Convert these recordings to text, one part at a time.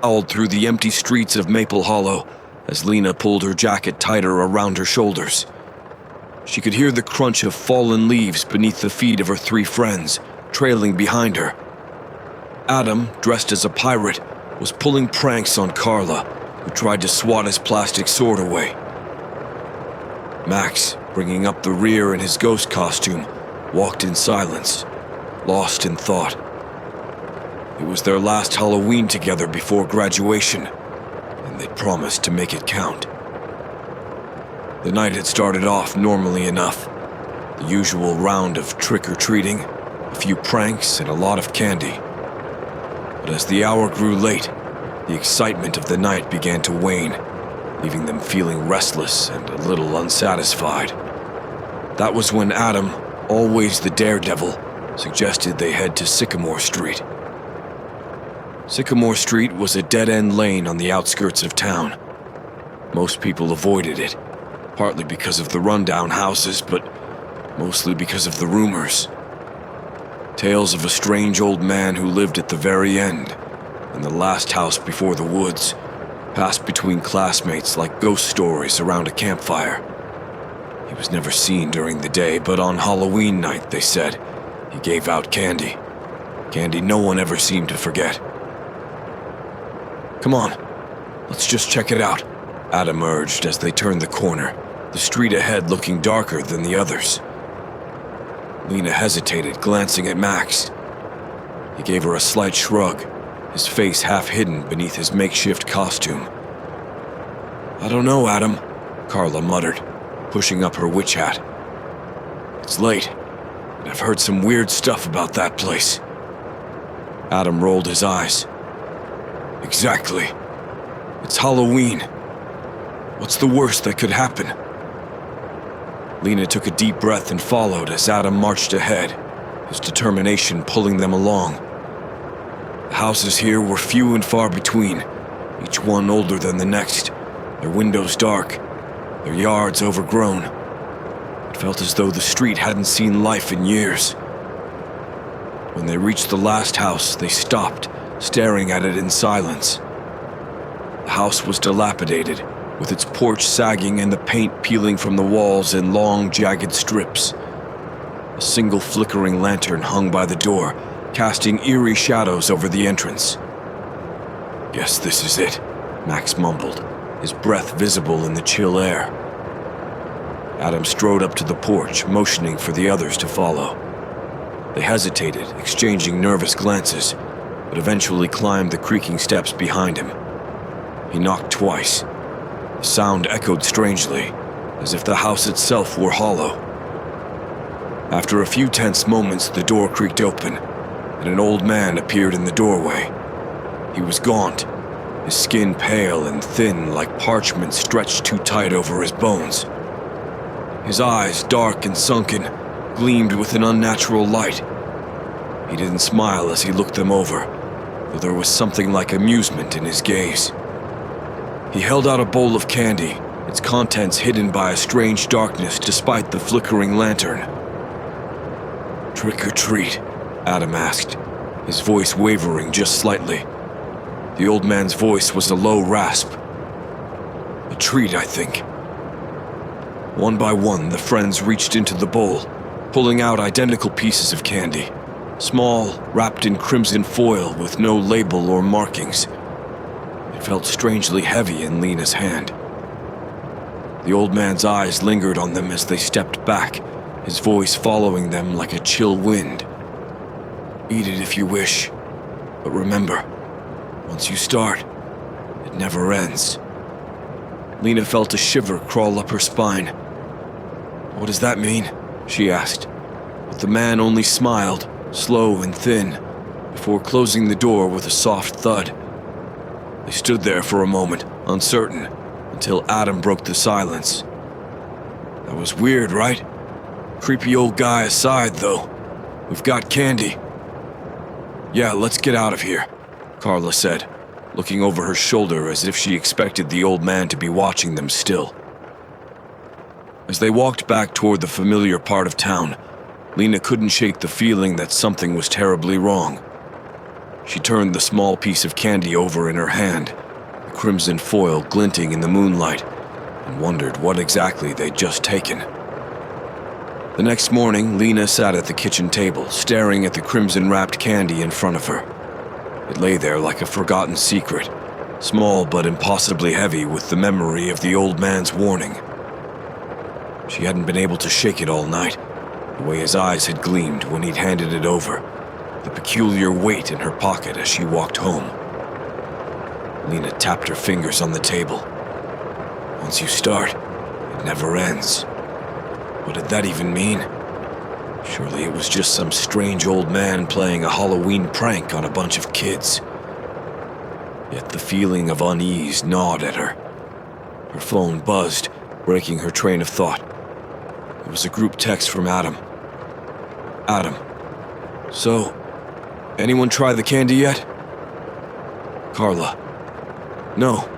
howled through the empty streets of Maple Hollow as Lena pulled her jacket tighter around her shoulders. She could hear the crunch of fallen leaves beneath the feet of her three friends, trailing behind her. Adam, dressed as a pirate, was pulling pranks on Carla, who tried to swat his plastic sword away. Max, bringing up the rear in his ghost costume, walked in silence, lost in thought. It was their last Halloween together before graduation, and they'd promised to make it count. The night had started off normally enough. The usual round of trick-or-treating, a few pranks, and a lot of candy. But as the hour grew late, the excitement of the night began to wane, leaving them feeling restless and a little unsatisfied. That was when Adam, always the daredevil, suggested they head to Sycamore Street. Sycamore Street was a dead-end lane on the outskirts of town. Most people avoided it, partly because of the rundown houses, but mostly because of the rumors. Tales of a strange old man who lived at the very end, in the last house before the woods, passed between classmates like ghost stories around a campfire. He was never seen during the day, but on Halloween night, they said, he gave out candy. Candy no one ever seemed to forget. "Come on, let's just check it out," Adam urged as they turned the corner, the street ahead looking darker than the others. Lena hesitated, glancing at Max. He gave her a slight shrug, his face half hidden beneath his makeshift costume. "I don't know, Adam," Carla muttered, pushing up her witch hat. "It's late, and I've heard some weird stuff about that place." Adam rolled his eyes. "Exactly. It's Halloween. What's the worst that could happen?" Lena took a deep breath and followed as Adam marched ahead, his determination pulling them along. The houses here were few and far between, each one older than the next, their windows dark, their yards overgrown. It felt as though the street hadn't seen life in years. When they reached the last house, they stopped, staring at it in silence. The house was dilapidated, with its porch sagging and the paint peeling from the walls in long, jagged strips. A single flickering lantern hung by the door, casting eerie shadows over the entrance. "Guess this is it," Max mumbled, his breath visible in the chill air. Adam strode up to the porch, motioning for the others to follow. They hesitated, exchanging nervous glances, but eventually climbed the creaking steps behind him. He knocked twice. The sound echoed strangely, as if the house itself were hollow. After a few tense moments, the door creaked open, and an old man appeared in the doorway. He was gaunt, his skin pale and thin like parchment stretched too tight over his bones. His eyes, dark and sunken, gleamed with an unnatural light. He didn't smile as he looked them over, though there was something like amusement in his gaze. He held out a bowl of candy, its contents hidden by a strange darkness despite the flickering lantern. "Trick or treat?" Adam asked, his voice wavering just slightly. The old man's voice was a low rasp. "A treat, I think." One by one, the friends reached into the bowl, pulling out identical pieces of candy, small, wrapped in crimson foil with no label or markings. It felt strangely heavy in Lena's hand. The old man's eyes lingered on them as they stepped back, his voice following them like a chill wind. "Eat it if you wish, but remember, once you start, it never ends." Lena felt a shiver crawl up her spine. "What does that mean?" she asked, but the man only smiled, slow and thin, before closing the door with a soft thud. They stood there for a moment, uncertain, until Adam broke the silence. "That was weird, right? Creepy old guy aside, though. We've got candy." "Yeah, let's get out of here," Carla said, looking over her shoulder as if she expected the old man to be watching them still. As they walked back toward the familiar part of town, Lena couldn't shake the feeling that something was terribly wrong. She turned the small piece of candy over in her hand, the crimson foil glinting in the moonlight, and wondered what exactly they'd just taken. The next morning, Lena sat at the kitchen table, staring at the crimson-wrapped candy in front of her. It lay there like a forgotten secret, small but impossibly heavy with the memory of the old man's warning. She hadn't been able to shake it all night, the way his eyes had gleamed when he'd handed it over, the peculiar weight in her pocket as she walked home. Lena tapped her fingers on the table. Once you start, it never ends. What did that even mean? Surely it was just some strange old man playing a Halloween prank on a bunch of kids. Yet the feeling of unease gnawed at her. Her phone buzzed, breaking her train of thought. It was a group text from Adam. Adam. So, anyone try the candy yet? Carla. No.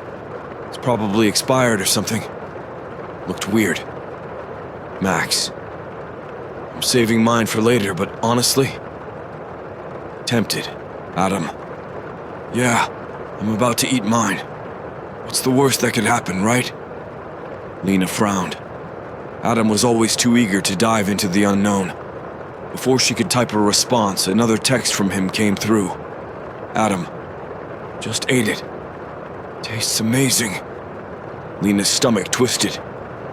It's probably expired or something. Looked weird. Max. I'm saving mine for later, but honestly... tempted. Adam. Yeah, I'm about to eat mine. What's the worst that could happen, right? Lena frowned. Adam was always too eager to dive into the unknown. Before she could type a response, another text from him came through. Adam. Just ate it. Tastes amazing. Lena's stomach twisted.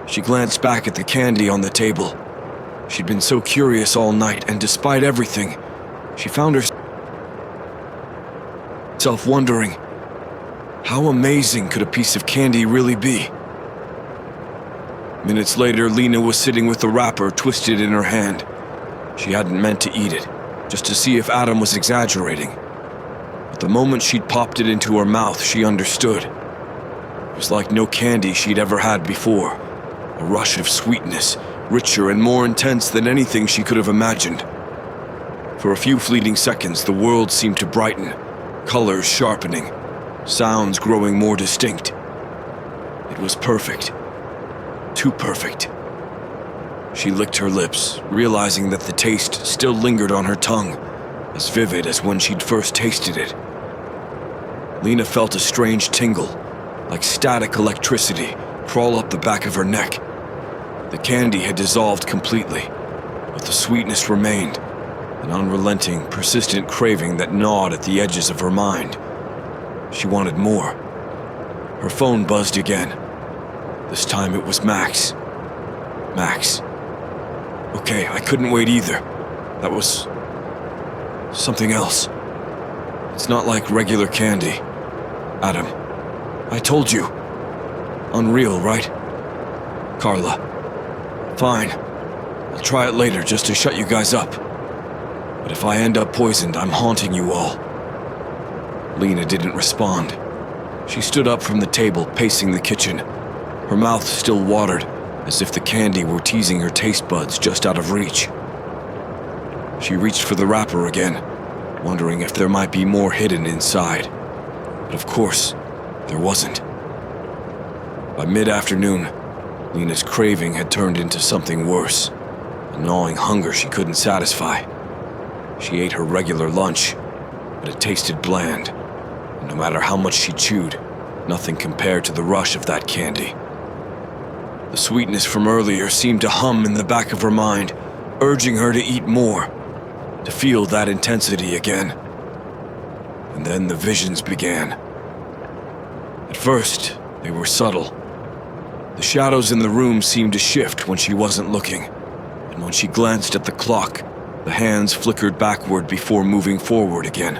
She glanced back at the candy on the table. She'd been so curious all night, and despite everything, she found herself wondering, how amazing could a piece of candy really be? Minutes later, Lena was sitting with the wrapper twisted in her hand. She hadn't meant to eat it, just to see if Adam was exaggerating. But the moment she'd popped it into her mouth, she understood. It was like no candy she'd ever had before. A rush of sweetness, richer and more intense than anything she could have imagined. For a few fleeting seconds, the world seemed to brighten, colors sharpening, sounds growing more distinct. It was perfect. Too perfect. She licked her lips, realizing that the taste still lingered on her tongue, as vivid as when she'd first tasted it. Lena felt a strange tingle, like static electricity, crawl up the back of her neck. The candy had dissolved completely, but the sweetness remained, an unrelenting, persistent craving that gnawed at the edges of her mind. She wanted more. Her phone buzzed again. This time it was Max. Max. Okay, I couldn't wait either. That was... something else. It's not like regular candy. Adam. I told you. Unreal, right? Carla. Fine. I'll try it later just to shut you guys up. But if I end up poisoned, I'm haunting you all. Lena didn't respond. She stood up from the table, pacing the kitchen. Her mouth still watered, as if the candy were teasing her taste buds just out of reach. She reached for the wrapper again, wondering if there might be more hidden inside. But of course, there wasn't. By mid-afternoon, Lena's craving had turned into something worse, a gnawing hunger she couldn't satisfy. She ate her regular lunch, but it tasted bland, and no matter how much she chewed, nothing compared to the rush of that candy. The sweetness from earlier seemed to hum in the back of her mind, urging her to eat more, to feel that intensity again. And then the visions began. At first, they were subtle. The shadows in the room seemed to shift when she wasn't looking, and when she glanced at the clock, the hands flickered backward before moving forward again.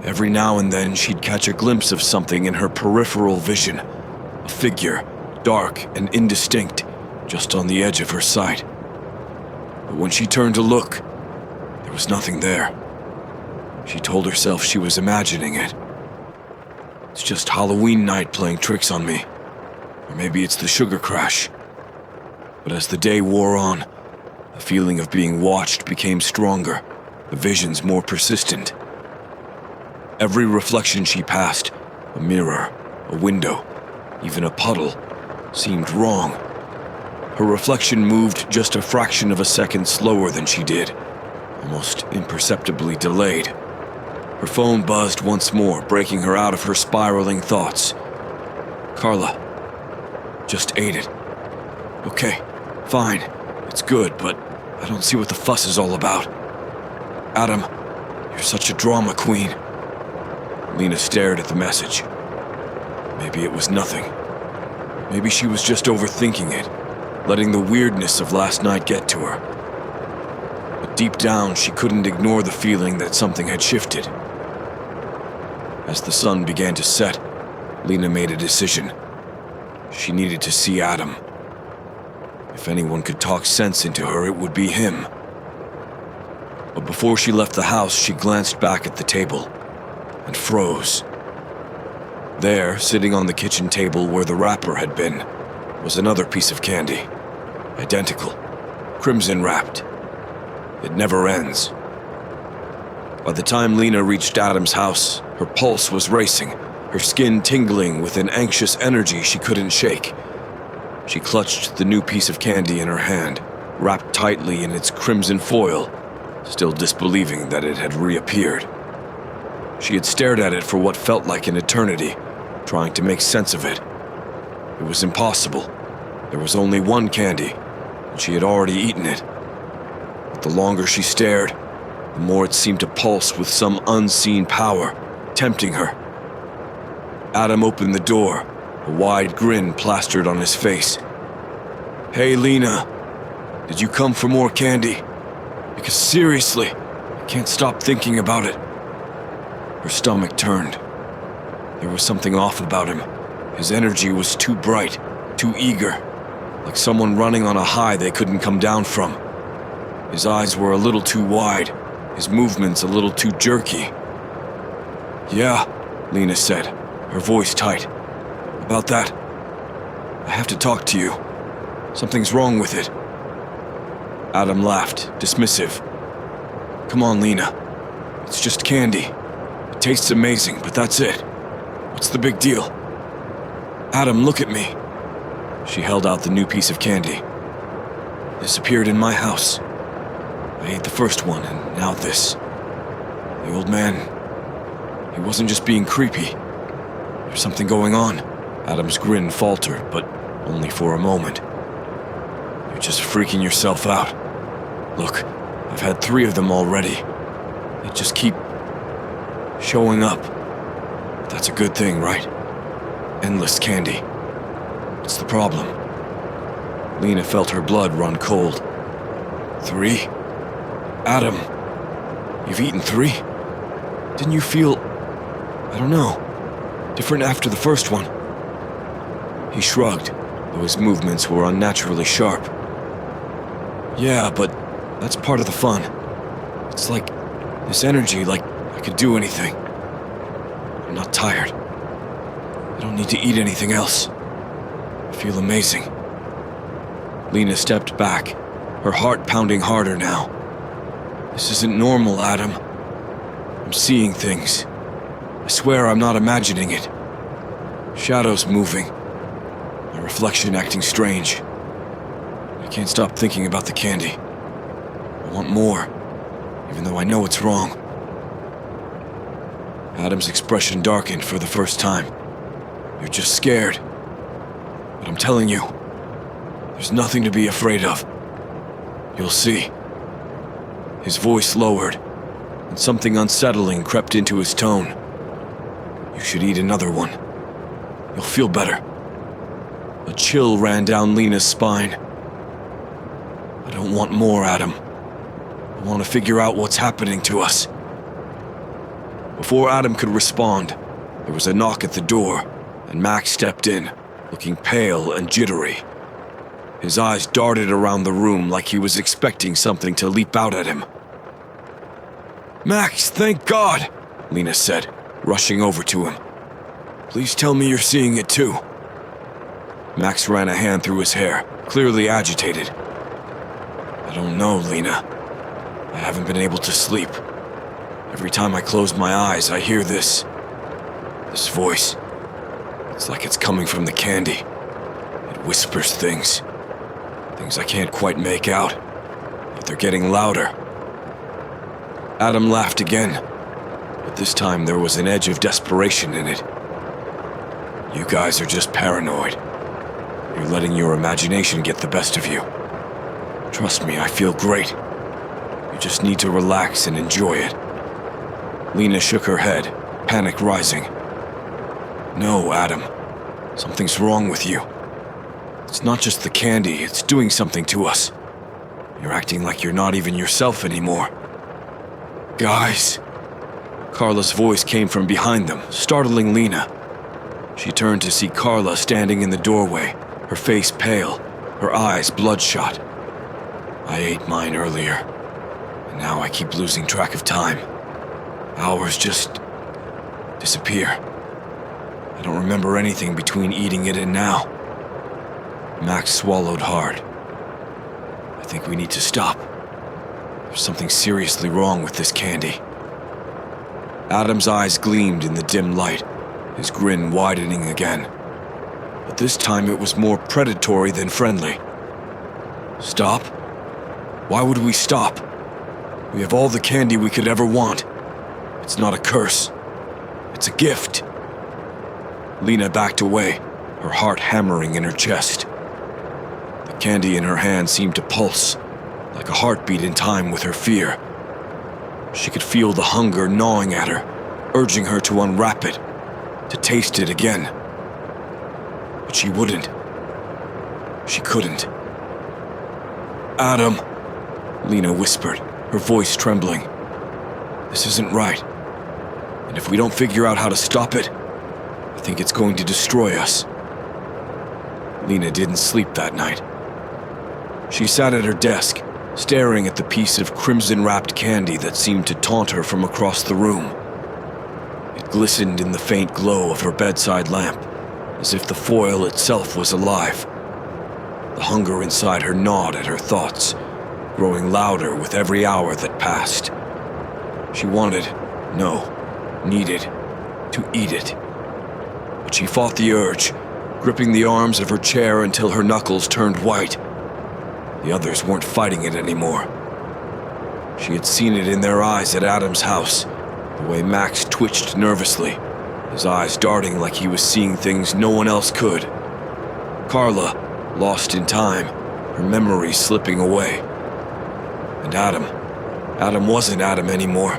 Every now and then, she'd catch a glimpse of something in her peripheral vision, a figure, dark and indistinct, just on the edge of her sight. But when she turned to look, there was nothing there. She told herself she was imagining it. It's just Halloween night playing tricks on me. Or maybe it's the sugar crash. But as the day wore on, the feeling of being watched became stronger, the visions more persistent. Every reflection she passed, a mirror, a window, even a puddle, seemed wrong. Her reflection moved just a fraction of a second slower than she did, almost imperceptibly delayed. Her phone buzzed once more, breaking her out of her spiraling thoughts. Carla. Just ate it. Okay, fine. It's good, but I don't see what the fuss is all about. Adam, you're such a drama queen. Lena stared at the message. Maybe it was nothing. Maybe she was just overthinking it, letting the weirdness of last night get to her. But deep down, she couldn't ignore the feeling that something had shifted. As the sun began to set, Lena made a decision. She needed to see Adam. If anyone could talk sense into her, it would be him. But before she left the house, she glanced back at the table and froze. There, sitting on the kitchen table where the wrapper had been, was another piece of candy. Identical. Crimson wrapped. It never ends. By the time Lena reached Adam's house, her pulse was racing, her skin tingling with an anxious energy she couldn't shake. She clutched the new piece of candy in her hand, wrapped tightly in its crimson foil, still disbelieving that it had reappeared. She had stared at it for what felt like an eternity, trying to make sense of it. It was impossible. There was only one candy, and she had already eaten it. But the longer she stared, the more it seemed to pulse with some unseen power, tempting her. Adam opened the door, a wide grin plastered on his face. Hey, Lena, did you come for more candy? Because seriously, I can't stop thinking about it. Her stomach turned. There was something off about him. His energy was too bright, too eager, like someone running on a high they couldn't come down from. His eyes were a little too wide, his movements a little too jerky. Yeah, Lena said, her voice tight. About that, I have to talk to you. Something's wrong with it. Adam laughed, dismissive. Come on, Lena. It's just candy. It tastes amazing, but that's it. What's the big deal? Adam, look at me. She held out the new piece of candy. This appeared in my house. I ate the first one, and now this. The old man, he wasn't just being creepy. There's something going on. Adam's grin faltered, but only for a moment. You're just freaking yourself out. Look, I've had 3 of them already. They just keep showing up. That's a good thing, right? Endless candy. What's the problem? Lena felt her blood run cold. 3? Adam, you've eaten 3? Didn't you feel, I don't know, different after the first one? He shrugged, though his movements were unnaturally sharp. Yeah, but that's part of the fun. It's like this energy, like I could do anything. I'm not tired. I don't need to eat anything else. I feel amazing. Lena stepped back, her heart pounding harder now. This isn't normal, Adam. I'm seeing things. I swear I'm not imagining it. Shadows moving. My reflection acting strange. I can't stop thinking about the candy. I want more, even though I know it's wrong. Adam's expression darkened for the first time. You're just scared. But I'm telling you, there's nothing to be afraid of. You'll see. His voice lowered, and something unsettling crept into his tone. You should eat another one. You'll feel better. A chill ran down Lena's spine. I don't want more, Adam. I want to figure out what's happening to us. Before Adam could respond, there was a knock at the door, and Max stepped in, looking pale and jittery. His eyes darted around the room like he was expecting something to leap out at him. Max, thank God, Lena said, rushing over to him. Please tell me you're seeing it too. Max ran a hand through his hair, clearly agitated. I don't know, Lena. I haven't been able to sleep. Every time I close my eyes, I hear this voice. It's like it's coming from the candy. It whispers things I can't quite make out, but they're getting louder. Adam laughed again. but this time there was an edge of desperation in it. You guys are just paranoid. You're letting your imagination get the best of you. Trust me, I feel great. You just need to relax and enjoy it. Lena shook her head, panic rising. No, Adam. Something's wrong with you. It's not just the candy, it's doing something to us. You're acting like you're not even yourself anymore. Guys. Carla's voice came from behind them, startling Lena. She turned to see Carla standing in the doorway, her face pale, her eyes bloodshot. I ate mine earlier, and now I keep losing track of time. Hours just disappear. I don't remember anything between eating it and now. Max swallowed hard. I think we need to stop. There's something seriously wrong with this candy. Adam's eyes gleamed in the dim light, his grin widening again. But this time it was more predatory than friendly. Stop? Why would we stop? We have all the candy we could ever want. It's not a curse. It's a gift. Lena backed away, her heart hammering in her chest. The candy in her hand seemed to pulse, like a heartbeat in time with her fear. She could feel the hunger gnawing at her, urging her to unwrap it, to taste it again. But she wouldn't. She couldn't. Adam, Lena whispered, her voice trembling. This isn't right. And if we don't figure out how to stop it, I think it's going to destroy us. Lena didn't sleep that night. She sat at her desk, staring at the piece of crimson-wrapped candy that seemed to taunt her from across the room. It glistened in the faint glow of her bedside lamp, as if the foil itself was alive. The hunger inside her gnawed at her thoughts, growing louder with every hour that passed. She wanted, needed, to eat it. But she fought the urge, gripping the arms of her chair until her knuckles turned white. The others weren't fighting it anymore. She had seen it in their eyes at Adam's house, the way Max twitched nervously, his eyes darting like he was seeing things no one else could. Carla, lost in time, her memory slipping away. And Adam wasn't Adam anymore.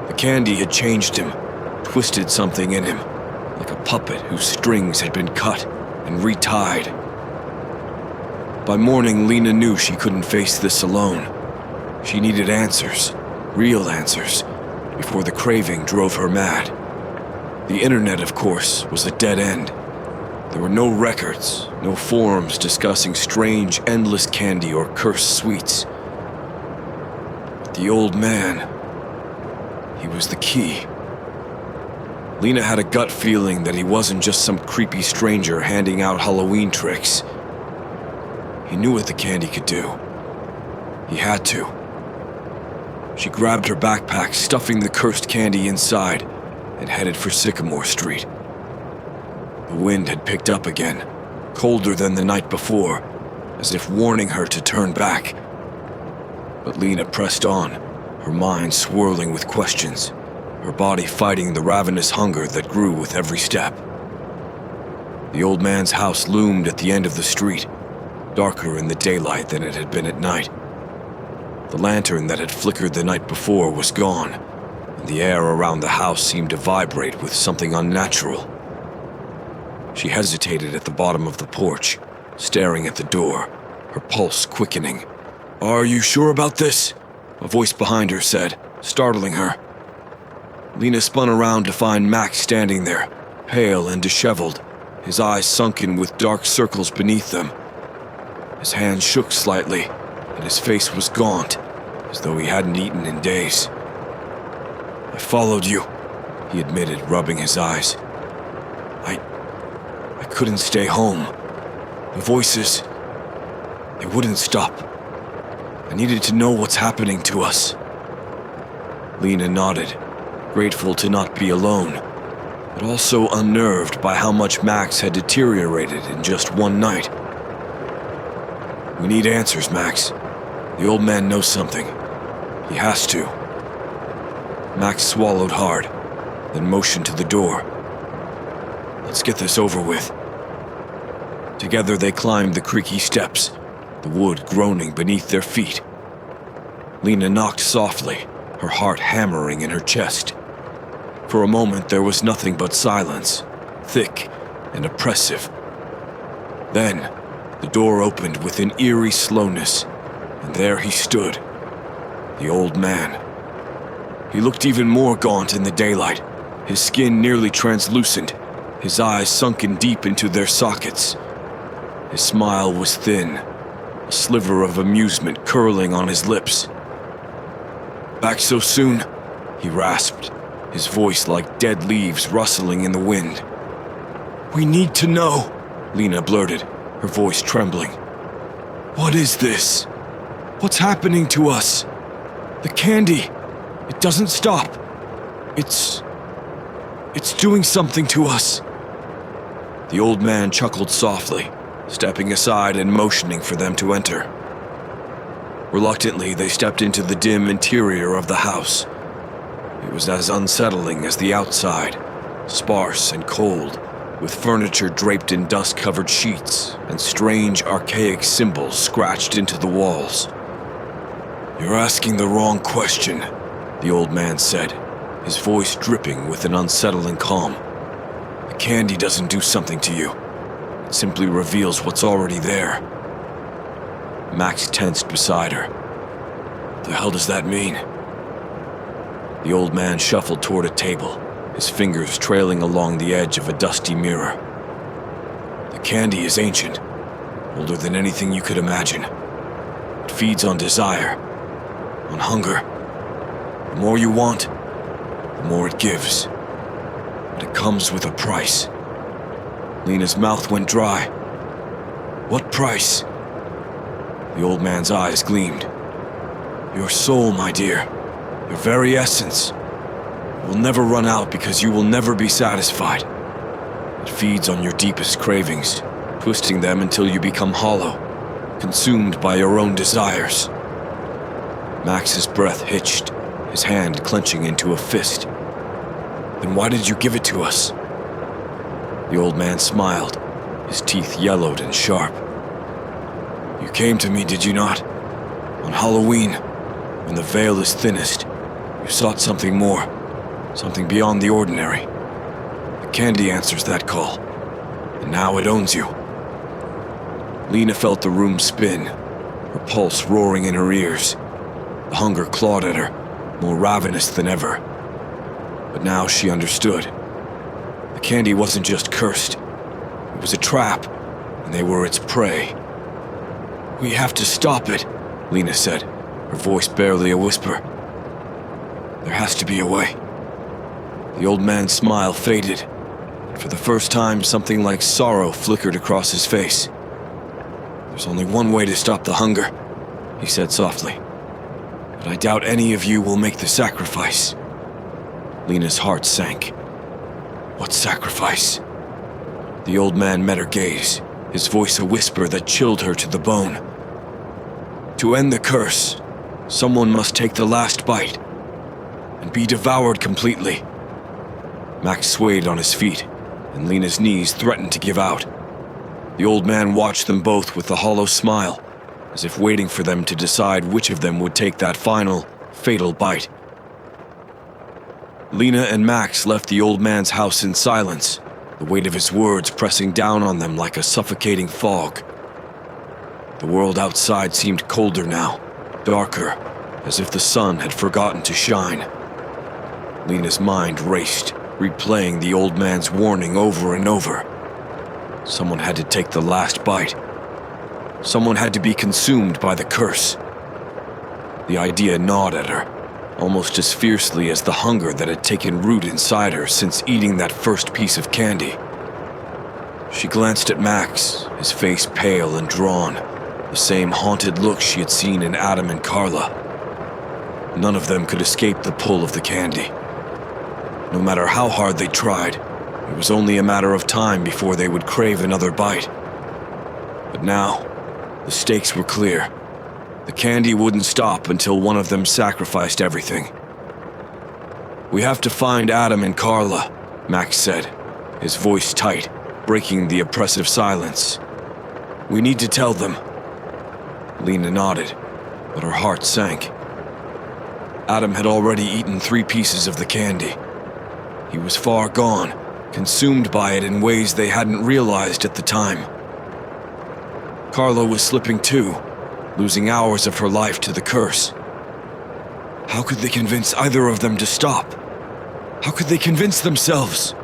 The candy had changed him, twisted something in him, like a puppet whose strings had been cut and retied. By morning, Lena knew she couldn't face this alone. She needed answers, real answers, before the craving drove her mad. The internet, of course, was a dead end. There were no records, no forums discussing strange, endless candy or cursed sweets. But the old man, he was the key. Lena had a gut feeling that he wasn't just some creepy stranger handing out Halloween tricks. He knew what the candy could do. He had to. She grabbed her backpack, stuffing the cursed candy inside, and headed for Sycamore Street. The wind had picked up again, colder than the night before, as if warning her to turn back. But Lena pressed on, her mind swirling with questions, her body fighting the ravenous hunger that grew with every step. The old man's house loomed at the end of the street, darker in the daylight than it had been at night. The lantern that had flickered the night before was gone, and the air around the house seemed to vibrate with something unnatural. She hesitated at the bottom of the porch, staring at the door, her pulse quickening. "Are you sure about this?" a voice behind her said, startling her. Lena spun around to find Max standing there, pale and disheveled, his eyes sunken with dark circles beneath them. His hands shook slightly, and his face was gaunt, as though he hadn't eaten in days. "I followed you," he admitted, rubbing his eyes. I couldn't stay home. The voices, they wouldn't stop. I needed to know what's happening to us." Lena nodded, grateful to not be alone, but also unnerved by how much Max had deteriorated in just one night. "We need answers, Max. The old man knows something. He has to." Max swallowed hard, then motioned to the door. Let's get this over with. Together they climbed the creaky steps, the wood groaning beneath their feet. Lena knocked softly, her heart hammering in her chest. For a moment there was nothing but silence, thick and oppressive. Then, the door opened with an eerie slowness, and there he stood, the old man. He looked even more gaunt in the daylight, his skin nearly translucent, his eyes sunken deep into their sockets. His smile was thin, a sliver of amusement curling on his lips. "Back so soon?" he rasped, his voice like dead leaves rustling in the wind. "We need to know," Lena blurted, her voice trembling. "What is this? What's happening to us? The candy, it doesn't stop. It's doing something to us." The old man chuckled softly, stepping aside and motioning for them to enter. Reluctantly, they stepped into the dim interior of the house. It was as unsettling as the outside, sparse and cold, with furniture draped in dust-covered sheets and strange, archaic symbols scratched into the walls. "You're asking the wrong question," the old man said, his voice dripping with an unsettling calm. "The candy doesn't do something to you. It simply reveals what's already there." Max tensed beside her. "What the hell does that mean?" The old man shuffled toward a table, his fingers trailing along the edge of a dusty mirror. "The candy is ancient, older than anything you could imagine. It feeds on desire, on hunger. The more you want, the more it gives. But it comes with a price." Lena's mouth went dry. "What price?" The old man's eyes gleamed. "Your soul, my dear. Your very essence. It will never run out because you will never be satisfied. It feeds on your deepest cravings, twisting them until you become hollow, consumed by your own desires." Max's breath hitched, his hand clenching into a fist. "Then why did you give it to us?" The old man smiled, his teeth yellowed and sharp. "You came to me, did you not? On Halloween, when the veil is thinnest, you sought something more, something beyond the ordinary. The candy answers that call, and now it owns you." Lena felt the room spin, her pulse roaring in her ears. The hunger clawed at her, more ravenous than ever. But now she understood. The candy wasn't just cursed. It was a trap, and they were its prey. "We have to stop it," Lena said, her voice barely a whisper. "There has to be a way." The old man's smile faded, and for the first time something like sorrow flickered across his face. "There's only one way to stop the hunger," he said softly. "But I doubt any of you will make the sacrifice." Lena's heart sank. "What sacrifice?" The old man met her gaze, his voice a whisper that chilled her to the bone. "To end the curse, someone must take the last bite and be devoured completely." Max swayed on his feet, and Lena's knees threatened to give out. The old man watched them both with a hollow smile, as if waiting for them to decide which of them would take that final, fatal bite. Lena and Max left the old man's house in silence, the weight of his words pressing down on them like a suffocating fog. The world outside seemed colder now, darker, as if the sun had forgotten to shine. Lena's mind raced, replaying the old man's warning over and over. Someone had to take the last bite. Someone had to be consumed by the curse. The idea gnawed at her, almost as fiercely as the hunger that had taken root inside her since eating that first piece of candy. She glanced at Max, his face pale and drawn, the same haunted look she had seen in Adam and Carla. None of them could escape the pull of the candy. No matter how hard they tried, it was only a matter of time before they would crave another bite. But now, the stakes were clear. The candy wouldn't stop until one of them sacrificed everything. We have to find Adam and Carla, Max said, his voice tight, breaking the oppressive silence. We need to tell them. Lena nodded, but her heart sank. Adam had already eaten 3 pieces of the candy. He was far gone, consumed by it in ways they hadn't realized at the time. Carla was slipping too, losing hours of her life to the curse. How could they convince either of them to stop? How could they convince themselves?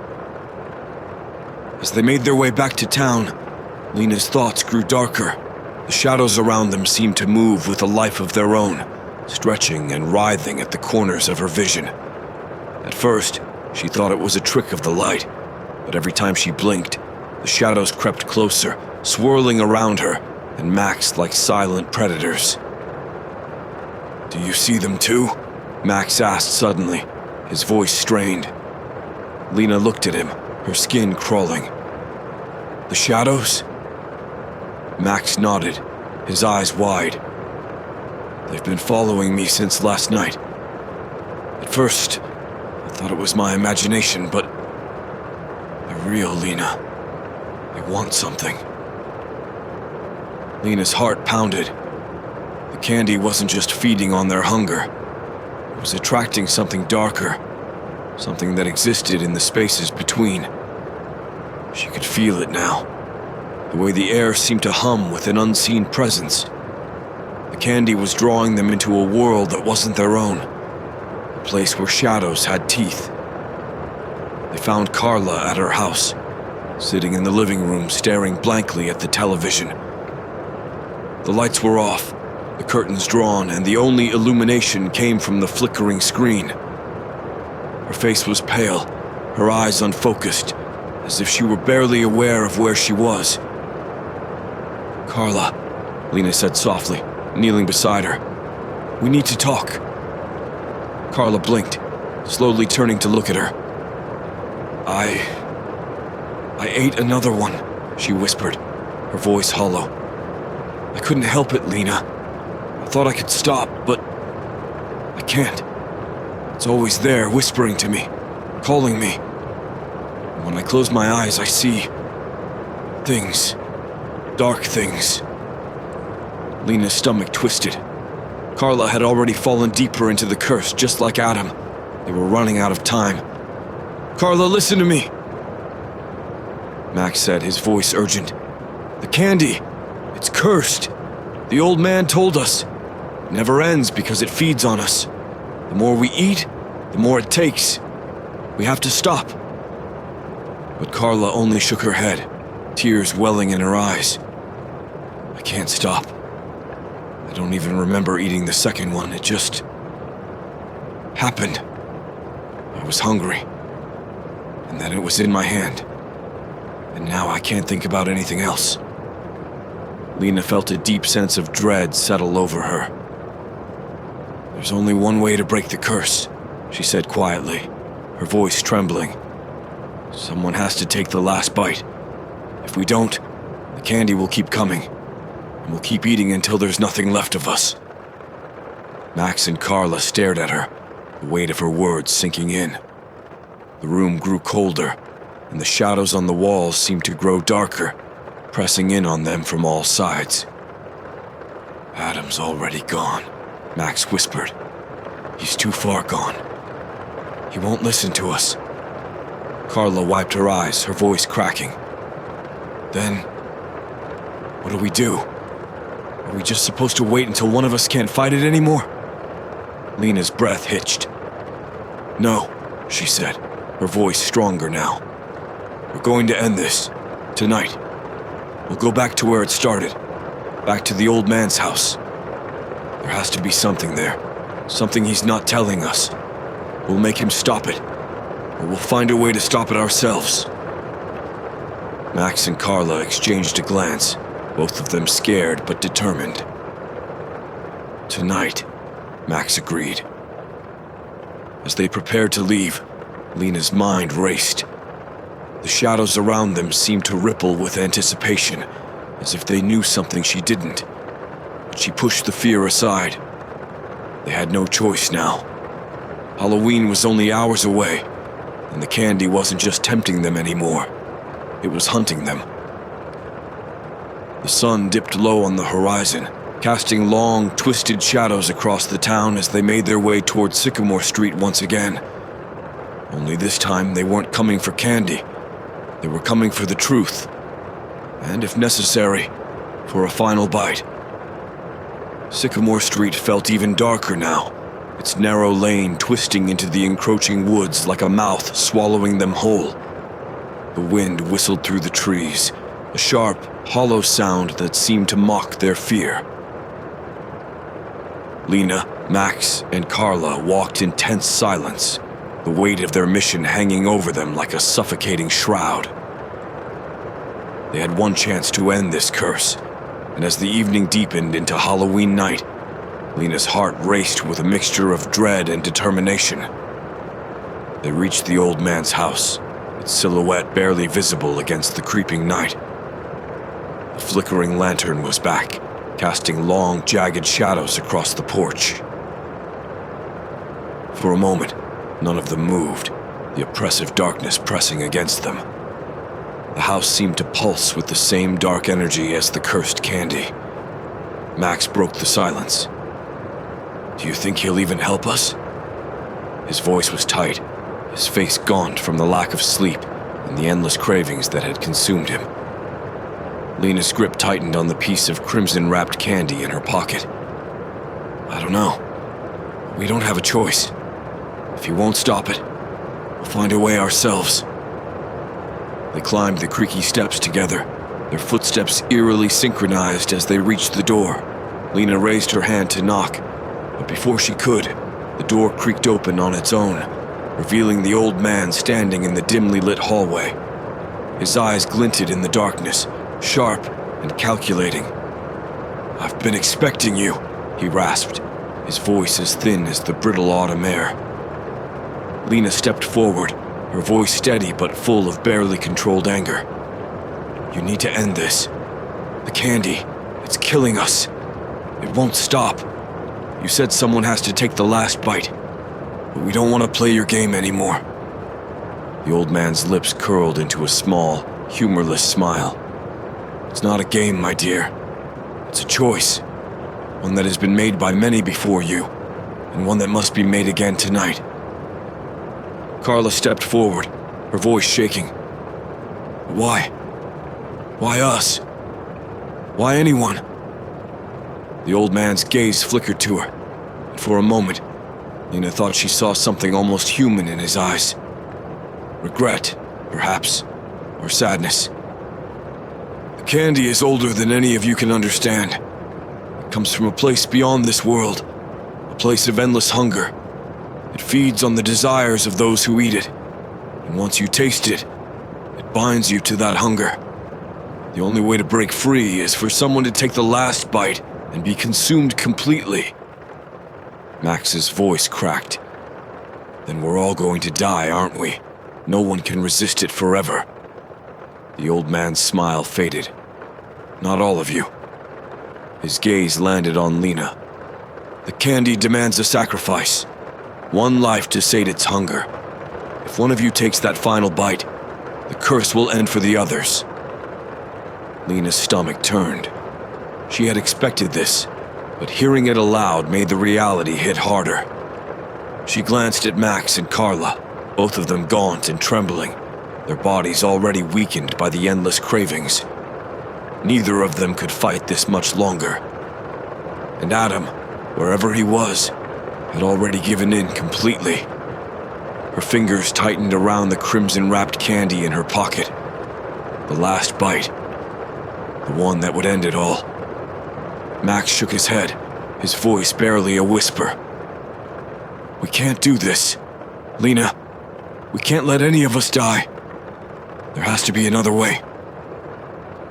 As they made their way back to town, Lena's thoughts grew darker. The shadows around them seemed to move with a life of their own, stretching and writhing at the corners of her vision. At first, she thought it was a trick of the light, but every time she blinked, the shadows crept closer, swirling around her, and Max like silent predators. Do you see them too? Max asked suddenly, his voice strained. Lena looked at him, her skin crawling. The shadows? Max nodded, his eyes wide. They've been following me since last night. At first, I thought it was my imagination, but they're real, Lena. They want something. Lena's heart pounded. The candy wasn't just feeding on their hunger. It was attracting something darker, something that existed in the spaces between. She could feel it now, the way the air seemed to hum with an unseen presence. The candy was drawing them into a world that wasn't their own, a place where shadows had teeth. They found Carla at her house, sitting in the living room staring blankly at the television. The lights were off, the curtains drawn, and the only illumination came from the flickering screen. Her face was pale, her eyes unfocused, as if she were barely aware of where she was. Carla, Lena said softly, kneeling beside her. We need to talk. Carla blinked, slowly turning to look at her. I ate another one, she whispered, her voice hollow. I couldn't help it, Lena. I thought I could stop, but I can't. It's always there, whispering to me, calling me. And when I close my eyes, I see things, dark things. Lena's stomach twisted. Carla had already fallen deeper into the curse, just like Adam. They were running out of time. Carla, listen to me, Max said, his voice urgent. The candy, it's cursed. The old man told us. It never ends because it feeds on us. The more we eat, the more it takes. We have to stop. But Carla only shook her head, tears welling in her eyes. I can't stop. I don't even remember eating the second one. It just happened. I was hungry. And then it was in my hand. And now I can't think about anything else. Lena felt a deep sense of dread settle over her. There's only one way to break the curse, she said quietly, her voice trembling. Someone has to take the last bite. If we don't, the candy will keep coming, and we'll keep eating until there's nothing left of us. Max and Carla stared at her, the weight of her words sinking in. The room grew colder, and the shadows on the walls seemed to grow darker, pressing in on them from all sides. Adam's already gone, Max whispered. He's too far gone. He won't listen to us. Carla wiped her eyes, her voice cracking. Then, what do we do? Are we just supposed to wait until one of us can't fight it anymore? Lena's breath hitched. No, she said, her voice stronger now. We're going to end this, tonight. We'll go back to where it started, back to the old man's house. There has to be something there, something he's not telling us. We'll make him stop it, or we'll find a way to stop it ourselves. Max and Carla exchanged a glance, both of them scared but determined. Tonight, Max agreed. As they prepared to leave, Lena's mind raced. The shadows around them seemed to ripple with anticipation, as if they knew something she didn't. But she pushed the fear aside. They had no choice now. Halloween was only hours away, and the candy wasn't just tempting them anymore. It was hunting them. The sun dipped low on the horizon, casting long, twisted shadows across the town as they made their way toward Sycamore Street once again. Only this time they weren't coming for candy. They were coming for the truth, and if necessary, for a final bite. Sycamore Street felt even darker now, its narrow lane twisting into the encroaching woods like a mouth swallowing them whole. The wind whistled through the trees, a sharp, hollow sound that seemed to mock their fear. Lena, Max, and Carla walked in tense silence, the weight of their mission hanging over them like a suffocating shroud. They had one chance to end this curse, and as the evening deepened into Halloween night, Lena's heart raced with a mixture of dread and determination. They reached the old man's house, its silhouette barely visible against the creeping night. The flickering lantern was back, casting long, jagged shadows across the porch. For a moment, none of them moved, the oppressive darkness pressing against them. The house seemed to pulse with the same dark energy as the cursed candy. Max broke the silence. "Do you think he'll even help us?" His voice was tight, his face gaunt from the lack of sleep and the endless cravings that had consumed him. Lena's grip tightened on the piece of crimson-wrapped candy in her pocket. "I don't know. We don't have a choice. If he won't stop it, we'll find a way ourselves." They climbed the creaky steps together, their footsteps eerily synchronized as they reached the door. Lena raised her hand to knock, but before she could, the door creaked open on its own, revealing the old man standing in the dimly lit hallway. His eyes glinted in the darkness, sharp and calculating. "I've been expecting you," he rasped, his voice as thin as the brittle autumn air. Lena stepped forward, her voice steady but full of barely controlled anger. "You need to end this. The candy, it's killing us. It won't stop. You said someone has to take the last bite, but we don't want to play your game anymore." The old man's lips curled into a small, humorless smile. "It's not a game, my dear. It's a choice. One that has been made by many before you, and one that must be made again tonight." Carla stepped forward, her voice shaking. "Why? Why us? Why anyone?" The old man's gaze flickered to her, and for a moment, Lena thought she saw something almost human in his eyes. Regret, perhaps, or sadness. "The candy is older than any of you can understand. It comes from a place beyond this world, a place of endless hunger. It feeds on the desires of those who eat it, and once you taste it, it binds you to that hunger. The only way to break free is for someone to take the last bite and be consumed completely." Max's voice cracked. "Then we're all going to die, aren't we? No one can resist it forever." The old man's smile faded. "Not all of you." His gaze landed on Lena. "The candy demands a sacrifice. One life to sate its hunger. If one of you takes that final bite, the curse will end for the others." Lena's stomach turned. She had expected this, but hearing it aloud made the reality hit harder. She glanced at Max and Carla, both of them gaunt and trembling, their bodies already weakened by the endless cravings. Neither of them could fight this much longer. And Adam, wherever he was, had already given in completely. Her fingers tightened around the crimson-wrapped candy in her pocket. The last bite. The one that would end it all. Max shook his head, his voice barely a whisper. "We can't do this. Lena, we can't let any of us die. There has to be another way."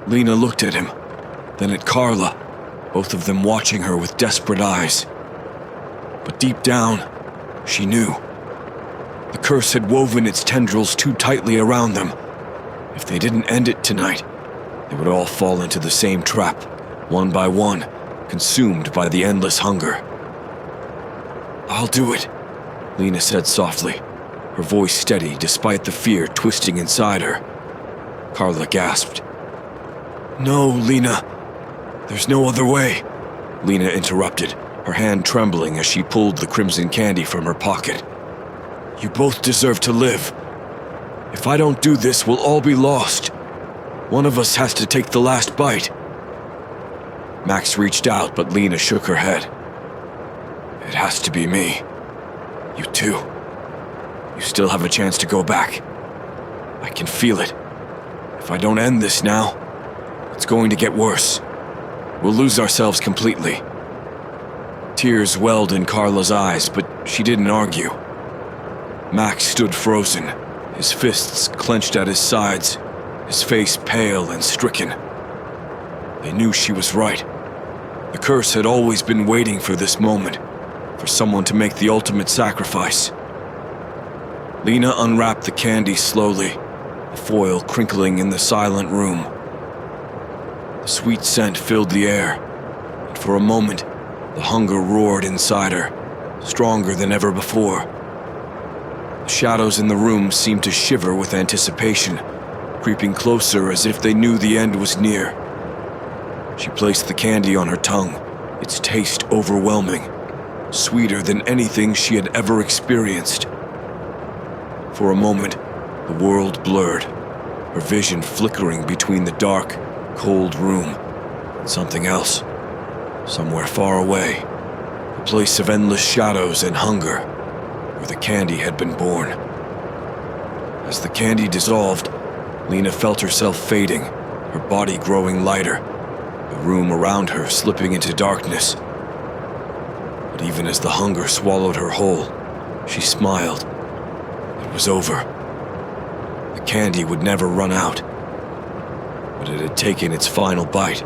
Lena looked at him, then at Carla, both of them watching her with desperate eyes. But deep down, she knew. The curse had woven its tendrils too tightly around them. If they didn't end it tonight, they would all fall into the same trap, one by one, consumed by the endless hunger. "I'll do it," Lena said softly, her voice steady despite the fear twisting inside her. Carla gasped. "No, Lena. There's no other way," Lena interrupted, her hand trembling as she pulled the crimson candy from her pocket. "You both deserve to live. If I don't do this, we'll all be lost. One of us has to take the last bite." Max reached out, but Lena shook her head. "It has to be me. You too. You still have a chance to go back. I can feel it. If I don't end this now, it's going to get worse. We'll lose ourselves completely." Tears welled in Carla's eyes, but she didn't argue. Max stood frozen, his fists clenched at his sides, his face pale and stricken. They knew she was right. The curse had always been waiting for this moment, for someone to make the ultimate sacrifice. Lena unwrapped the candy slowly, the foil crinkling in the silent room. The sweet scent filled the air, and for a moment, the hunger roared inside her, stronger than ever before. The shadows in the room seemed to shiver with anticipation, creeping closer as if they knew the end was near. She placed the candy on her tongue, its taste overwhelming, sweeter than anything she had ever experienced. For a moment, the world blurred, her vision flickering between the dark, cold room and something else, somewhere far away, a place of endless shadows and hunger, where the candy had been born. As the candy dissolved, Lena felt herself fading, her body growing lighter, the room around her slipping into darkness. But even as the hunger swallowed her whole, she smiled. It was over. The candy would never run out, but it had taken its final bite.